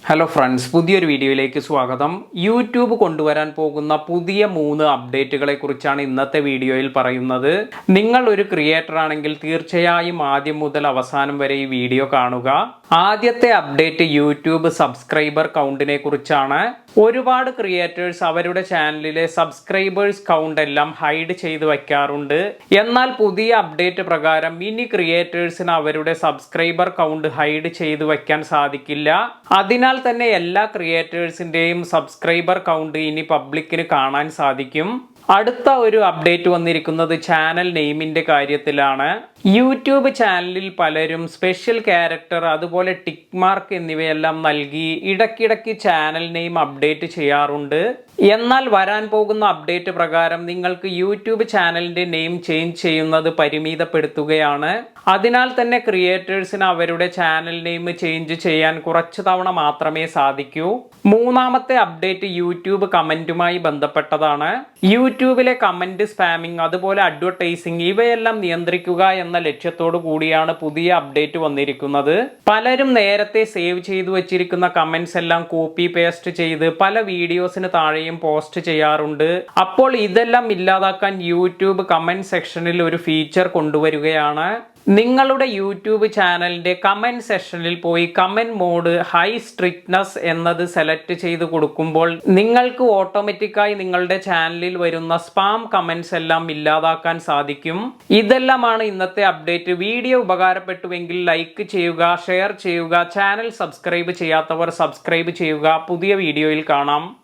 Hello friends, പുതിയൊരു വീഡിയോയിലേക്ക് സ്വാഗതം. യൂട്യൂബ് കൊണ്ടുവരാൻ പോകുന്ന പുതിയ 3 അപ്ഡേറ്റുകളെ കുറിച്ചാണ് ഇന്നത്തെ വീഡിയോയിൽ പറയുന്നത്. നിങ്ങൾ ഒരു ക്രിയേറ്റർ ആണെങ്കിൽ തീർച്ചയായും ആദ്യം മുതൽ അവസാനം വരെ ഈ വീഡിയോ കാണുക. ആദ്യത്തെ അപ്ഡേറ്റ് യൂട്യൂബ് സബ്സ്ക്രൈബർ കൗണ്ടിനെ കുറിച്ചാണ്. ഒരുപാട് ക്രിയേറ്റേഴ്സ് അവരുടെ ചാനലിലെ സബ്സ്ക്രൈബേഴ്സ് കൗണ്ട് എല്ലാം ഹൈഡ് ചെയ്ത് വയ്ക്കാറുണ്ട്. എന്നാൽ പുതിയ അപ്ഡേറ്റ് പ്രകാരം ഇനി ക്രിയേറ്റേഴ്സിന് അവരുടെ സബ്സ്ക്രൈബർ കൗണ്ട് ഹൈഡ് ചെയ്ത് വയ്ക്കാൻ സാധിക്കില്ല. അതിനാൽ തന്നെ എല്ലാ ക്രിയേറ്റേഴ്സിന്റെയും സബ്സ്ക്രൈബർ കൗണ്ട് ഇനി പബ്ലിക്കിന് കാണാൻ സാധിക്കും. അടുത്ത ഒരു അപ്ഡേറ്റ് വന്നിരിക്കുന്നത് ചാനൽ നെയിമിന്റെ കാര്യത്തിലാണ്. യൂട്യൂബ് ചാനലിൽ പലരും സ്പെഷ്യൽ ക്യാരക്ടർ അതുപോലെ ടിക്ക് മാർക്ക് എന്നിവയെല്ലാം നൽകി ഇടയ്ക്കിടയ്ക്ക് ചാനൽ നെയിം അപ്ഡേറ്റ് ചെയ്യാറുണ്ട്. എന്നാൽ വരാൻ പോകുന്ന അപ്ഡേറ്റ് പ്രകാരം നിങ്ങൾക്ക് യൂട്യൂബ് ചാനലിന്റെ നെയിം ചേഞ്ച് ചെയ്യുന്നത് പരിമിതപ്പെടുത്തുകയാണ്. അതിനാൽ തന്നെ ക്രിയേറ്റേഴ്സിന് അവരുടെ ചാനൽ നെയിം ചേഞ്ച് ചെയ്യാൻ കുറച്ച് തവണ മാത്രമേ സാധിക്കൂ. മൂന്നാമത്തെ അപ്ഡേറ്റ് യൂട്യൂബ് കമന്റുമായി ബന്ധപ്പെട്ടതാണ്. യൂട്യൂബിലെ കമന്റ് സ്പാമിംഗ് അതുപോലെ അഡ്വർടൈസിംഗ് ഇവയെല്ലാം നിയന്ത്രിക്കുക എന്ന ലക്ഷ്യത്തോടു കൂടിയാണ് പുതിയ അപ്ഡേറ്റ് വന്നിരിക്കുന്നത്. പലരും നേരത്തെ സേവ് ചെയ്തു വച്ചിരിക്കുന്ന കമന്റ്സ് എല്ലാം കോപ്പി പേസ്റ്റ് ചെയ്ത് പല വീഡിയോസിന് താഴെയും പോസ്റ്റ് ചെയ്യാറുണ്ട്. അപ്പോൾ ഇതെല്ലാം ഇല്ലാതാക്കാൻ യൂട്യൂബ് കമന്റ് സെക്ഷനിൽ ഒരു ഫീച്ചർ കൊണ്ടുവരികയാണ്. നിങ്ങളുടെ യൂട്യൂബ് ചാനലിന്റെ കമന്റ് സെക്ഷനിൽ പോയി കമന്റ് മോഡ് ഹൈ സ്ട്രിക്ട്നെസ് എന്നത് സെലക്ട് ചെയ്ത് കൊടുക്കുമ്പോൾ നിങ്ങൾക്ക് ഓട്ടോമാറ്റിക്കായി നിങ്ങളുടെ ചാനലിൽ വരുന്ന സ്പാം കമന്റ്സ് എല്ലാം ഇല്ലാതാക്കാൻ സാധിക്കും. ഇതെല്ലാമാണ് ഇന്നത്തെ അപ്ഡേറ്റ്. വീഡിയോ ഉപകാരപ്പെട്ടുവെങ്കിൽ ലൈക്ക് ചെയ്യുക, ഷെയർ ചെയ്യുക, ചാനൽ സബ്സ്ക്രൈബ് ചെയ്യാത്തവർ സബ്സ്ക്രൈബ് ചെയ്യുക. പുതിയ വീഡിയോയിൽ കാണാം.